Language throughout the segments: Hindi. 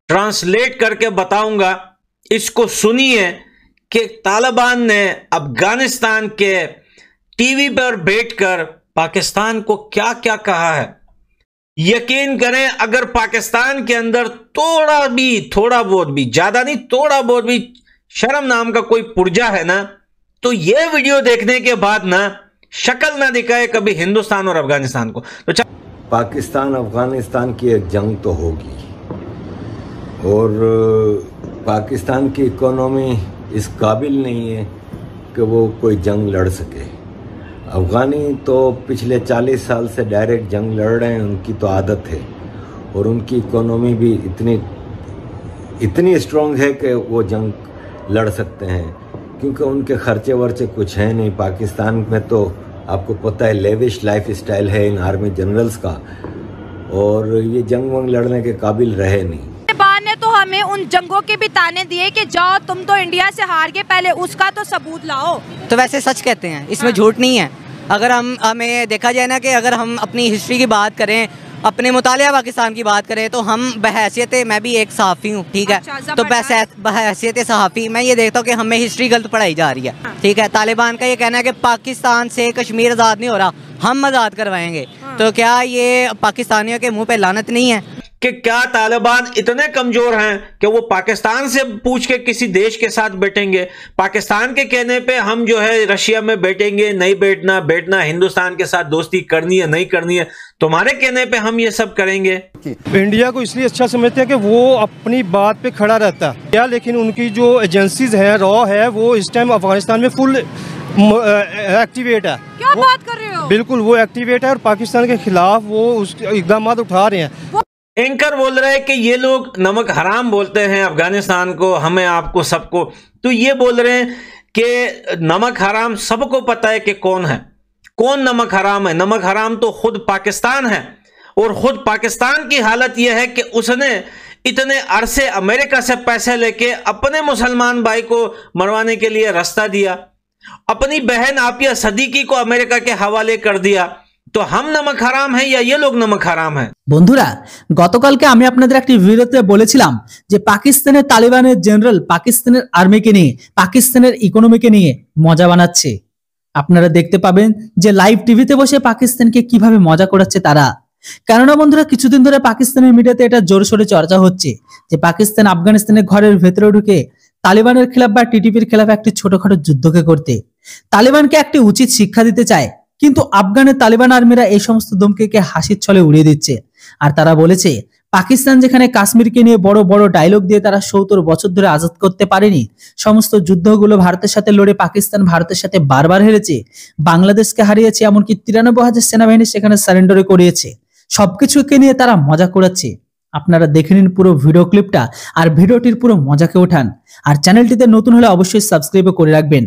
ट्रांसलेट करके बताऊंगा, इसको सुनिए कि तालिबान ने अफगानिस्तान के टीवी पर बैठकर पाकिस्तान को क्या क्या कहा है। यकीन करें, अगर पाकिस्तान के अंदर थोड़ा बहुत भी, ज्यादा नहीं, थोड़ा बहुत भी शर्म नाम का कोई पुर्जा है ना, तो यह वीडियो देखने के बाद ना शक्ल ना दिखाए कभी हिंदुस्तान और अफगानिस्तान को। तो पाकिस्तान अफगानिस्तान की एक जंग तो होगी, और पाकिस्तान की इकोनॉमी इस काबिल नहीं है कि वो कोई जंग लड़ सके। अफगानी तो पिछले 40 साल से डायरेक्ट जंग लड़ रहे हैं, उनकी तो आदत है, और उनकी इकोनॉमी भी इतनी स्ट्रॉन्ग है कि वो जंग लड़ सकते हैं, क्योंकि उनके खर्चे वर्चे कुछ हैं नहीं। पाकिस्तान में तो आपको पता है लेविश लाइफ स्टाइल है इन आर्मी जनरल्स का, और ये जंग वंग लड़ने के काबिल रहे नहीं। ने तो हमें उन जंगों के भी ताने दिए कि जाओ तुम तो इंडिया से हार गए, पहले उसका तो सबूत लाओ। तो वैसे सच कहते हैं, इसमें झूठ नहीं है। अगर हमें देखा जाए ना कि अगर हम अपनी हिस्ट्री की बात करें, अपने मुतालिया पाकिस्तान की बात करें, तो हम बहैसियत, मैं भी एक सहाफ़ी हूँ, ठीक है। तो बहैसियत सहाफ़ी मैं ये देखता हूँ कि हमें हिस्ट्री गलत पढ़ाई जा रही है, ठीक है। तालिबान का ये कहना है कि पाकिस्तान से कश्मीर आज़ाद नहीं हो रहा, हम आज़ाद करवाएंगे। तो क्या ये पाकिस्तानियों के मुँह पे लानत नहीं है कि क्या तालिबान इतने कमजोर हैं कि वो पाकिस्तान से पूछ के किसी देश के साथ बैठेंगे? पाकिस्तान के कहने पे हम जो है रशिया में बैठेंगे, नहीं बैठना, हिंदुस्तान के साथ दोस्ती करनी है नहीं करनी है, तुम्हारे कहने पे हम ये सब करेंगे। इंडिया को इसलिए अच्छा समझते हैं कि वो अपनी बात पे खड़ा रहता है क्या, लेकिन उनकी जो एजेंसीज हैं, रॉ है, वो इस टाइम अफगानिस्तान में फुल एक्टिवेट है। क्या बात कर रहे हो? बिल्कुल वो एक्टिवेट है, और पाकिस्तान के खिलाफ वो उसके इकदाम उठा रहे हैं। एंकर बोल रहे हैं कि ये लोग नमक हराम बोलते हैं अफगानिस्तान को, हमें, आपको, सबको। तो ये बोल रहे हैं कि नमक हराम सबको पता है कि कौन है, कौन नमक हराम है। नमक हराम तो खुद पाकिस्तान है, और खुद पाकिस्तान की हालत यह है कि उसने इतने अरसे अमेरिका से पैसे लेके अपने मुसलमान भाई को मरवाने के लिए रास्ता दिया, अपनी बहन आपिया सदीकी को अमेरिका के हवाले कर दिया। तो हम नमक हराम है या ये लोग नमक हराम है? বন্ধুরা, গতকালকে আমি আপনাদের একটি ভিডিওতে বলেছিলাম যে পাকিস্তানের তালিবানের জেনারেল পাকিস্তানের আর্মিকে নিয়ে, পাকিস্তানের ইকোনমিকে নিয়ে মজা বানাচ্ছে। আপনারা দেখতে পাবেন যে লাইভ টিভিতে বসে পাকিস্তানকে কিভাবে মজা করাচ্ছে তারা। কেননা বন্ধুরা, কিছুদিন ধরে পাকিস্তানের মিডিয়াতে এটা জোরসোরে চর্চা হচ্ছে যে পাকিস্তান আফগানিস্তানের ঘরের ভেতরে ঢুকে তালিবানের খেলাফ বা টিটিপির খেলাফ একটি ছোটখাটো যুদ্ধকে করতে, তালিবানকে একটি উচিত শিক্ষা দিতে চায়। কিন্তু আফগানের তালিবান আর্মিরা এই সমস্ত ধমকিকে হাসির ছলে উড়িয়ে দিচ্ছে। আর তারা বলেছে পাকিস্তান যেখানে কাশ্মীরকে নিয়ে বড় বড় ডায়লগ দিয়ে তারা ৭০ বছর ধরে আজাদ করতে পারেনি, সমস্ত যুদ্ধগুলো ভারতের সাথে লড়ে পাকিস্তান ভারতের সাথে বারবার হেরেছে, বাংলাদেশকে হারিয়েছে, এমনকি ৯৩,০০০ সেনাবাহিনী সেখানে সারেন্ডার করিয়েছে। সবকিছুকে নিয়ে তারা মজা করাচ্ছে। আপনারা দেখে নিন পুরো ভিডিও ক্লিপটা, আর ভিডিওটির পুরো মজাকে ওঠান। আর চ্যানেলটিতে নতুন হলে অবশ্যই সাবস্ক্রাইব করে রাখবেন।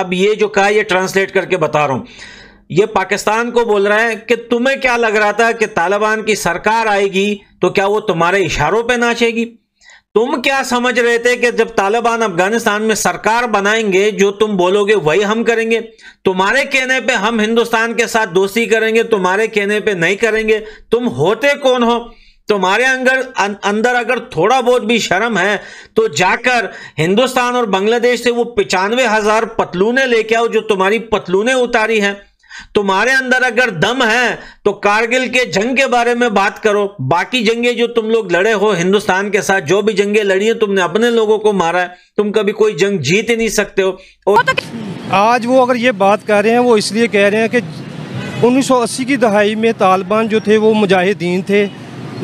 अब ये जो कहा, ये ट्रांसलेट करके बता रहा हूँ, ये पाकिस्तान को बोल रहा है कि तुम्हें क्या लग रहा था कि तालिबान की सरकार आएगी तो क्या वो तुम्हारे इशारों पे नाचेगी? तुम क्या समझ रहे थे कि जब तालिबान अफगानिस्तान में सरकार बनाएंगे, जो तुम बोलोगे वही हम करेंगे? तुम्हारे कहने पे हम हिंदुस्तान के साथ दोस्ती करेंगे, तुम्हारे कहने पे नहीं करेंगे। तुम होते कौन हो? तुम्हारे अंदर अगर थोड़ा बहुत भी शर्म है तो जाकर हिंदुस्तान और बांग्लादेश से वो 95,000 पतलूने लेके आओ जो तुम्हारी पतलूने उतारी हैं। तुम्हारे अंदर अगर दम है तो कारगिल के जंग के बारे में बात करो। बाकी जंगे जो तुम लोग लड़े हो हिंदुस्तान के साथ, जो भी जंगे लड़ी है, तुमने अपने लोगों को मारा है, तुम कभी कोई जंग जीत ही नहीं सकते हो। और आज वो अगर ये बात कर रहे हैं, वो इसलिए कह रहे हैं कि 1980 की दहाई में तालिबान जो थे वो मुजाहिदीन थे,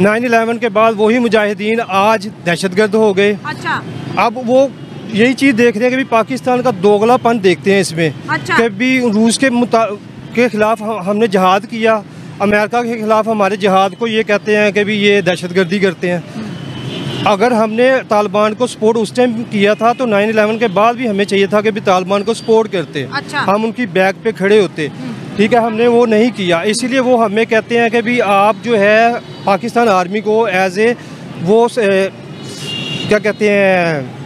9/11 के बाद वही मुजाहिदीन आज दहशतगर्द हो गए। अच्छा। अब वो यही चीज़ देख रहे हैं कि भी पाकिस्तान का दोगलापन देखते हैं इसमें। अच्छा। कि भी रूस के खिलाफ हमने जहाद किया, अमेरिका के खिलाफ हमारे जहाद को ये कहते हैं कि भी ये दहशतगर्दी करते हैं। अगर हमने तालिबान को सपोर्ट उस टाइम किया था तो 9/11 के बाद भी हमें चाहिए था कि भी तालिबान को सपोर्ट करते। अच्छा। हम उनकी बैक पे खड़े होते, ठीक है, हमने वो नहीं किया। इसीलिए वो हमें कहते हैं कि भी आप जो है पाकिस्तान आर्मी को एज ए वो क्या कहते हैं,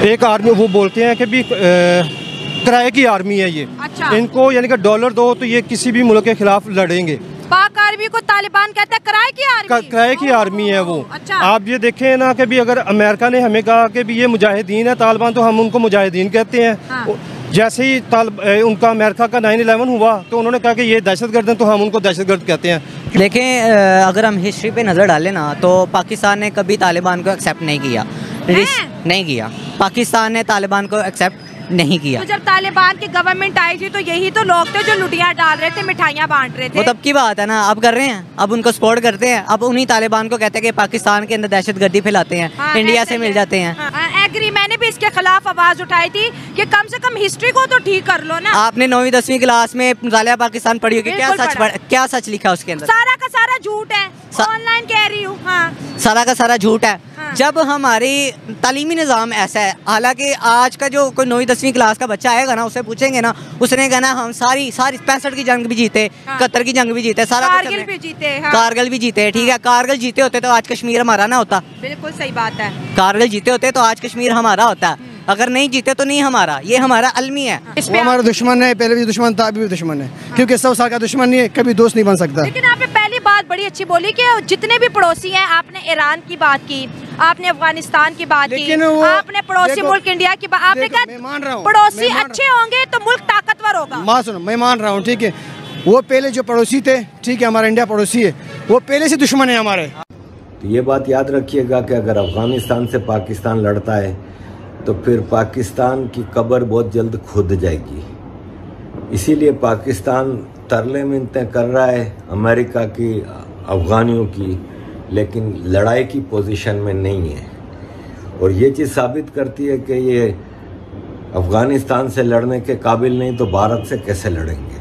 एक आर्मी, वो बोलते हैं कि भी किराए की आर्मी है ये। अच्छा। इनको यानी कि डॉलर दो तो ये किसी भी मुल्क के खिलाफ लड़ेंगे। पाक आर्मी को तालिबान कहते हैं किराए की आर्मी। किराए की आर्मी है वो। अच्छा। आप ये देखें ना कि भी अगर अमेरिका ने हमें कहा कि भी ये मुजाहिदीन है तालिबान, तो हम उनको मुजाहिदीन कहते हैं। हाँ। जैसे ही उनका अमेरिका का 9/11 हुआ तो उन्होंने कहा कि ये दहशतगर्द हैं, तो हम उनको दहशतगर्द कहते हैं। देखें, अगर हम हिस्ट्री पे नज़र डालें ना तो पाकिस्तान ने कभी तालिबान को एक्सेप्ट नहीं किया। नहीं किया, पाकिस्तान ने तालिबान को एक्सेप्ट नहीं किया। तो जब तालिबान की गवर्नमेंट आई थी तो यही तो लोग थे जो लुटियां डाल रहे थे, मिठाइयां बांट रहे थे। वो तब की बात है ना, अब कर रहे हैं, अब उनको सपोर्ट करते हैं। अब उन्हीं तालिबान को कहते हैं कि पाकिस्तान के अंदर दहशतगर्दी फैलाते हैं। हाँ, इंडिया से मिल जाते हैं। हाँ, एग्री, मैंने भी इसके खिलाफ आवाज उठाई थी कि कम से कम हिस्ट्री को तो ठीक कर लो ना। आपने 9वीं 10वीं क्लास में मुतालिया पाकिस्तान पढ़ी होगी, क्या सच लिखा उसके अंदर? सारा का सारा झूठ है, ऑनलाइन कह रही हूँ। हाँ, सारा का सारा झूठ है। हाँ। जब हमारी तालीमी निज़ाम ऐसा है, हालांकि आज का जो कोई 9वीं 10वीं क्लास का बच्चा आएगा ना, उससे पूछेंगे ना, उसने कहना हम सारी 65 की जंग भी जीते, 71 की जंग भी जीते, सारा कारगिल भी जीते। हाँ। कारगिल भी जीते, ठीक है। कारगिल जीते होते तो आज कश्मीर हमारा ना होता। बिल्कुल सही बात है। कारगिल जीते होते तो आज कश्मीर हमारा होता। अगर नहीं जीते तो नहीं हमारा, ये हमारा अलमी है। वो हमारा दुश्मन है, पहले भी दुश्मन था, अभी भी दुश्मन है, क्योंकि 100 साल का दुश्मन नहीं है, कभी दोस्त नहीं बन सकता। लेकिन आपने पहली बात बड़ी अच्छी बोली कि जितने भी पड़ोसी हैं, आपने ईरान की बात की, आपने अफगानिस्तान की बात की, आपने पड़ोसी मुल्क इंडिया की बात, आपने कहा पड़ोसी अच्छे होंगे तो मुल्क ताकतवर होगा। माँ सुनो, मैं मान रहा हूँ, ठीक है, वो पहले जो पड़ोसी थे, ठीक है, हमारा इंडिया पड़ोसी है, वो पहले से दुश्मन है हमारे। तो ये बात याद रखिएगा कि अगर अफगानिस्तान से पाकिस्तान लड़ता है तो फिर पाकिस्तान की कब्र बहुत जल्द खुद जाएगी। इसीलिए पाकिस्तान तरले मिन्नतें कर रहा है अमेरिका की, अफगानियों की, लेकिन लड़ाई की पोजीशन में नहीं है। और ये चीज़ साबित करती है कि ये अफगानिस्तान से लड़ने के काबिल नहीं, तो भारत से कैसे लड़ेंगे।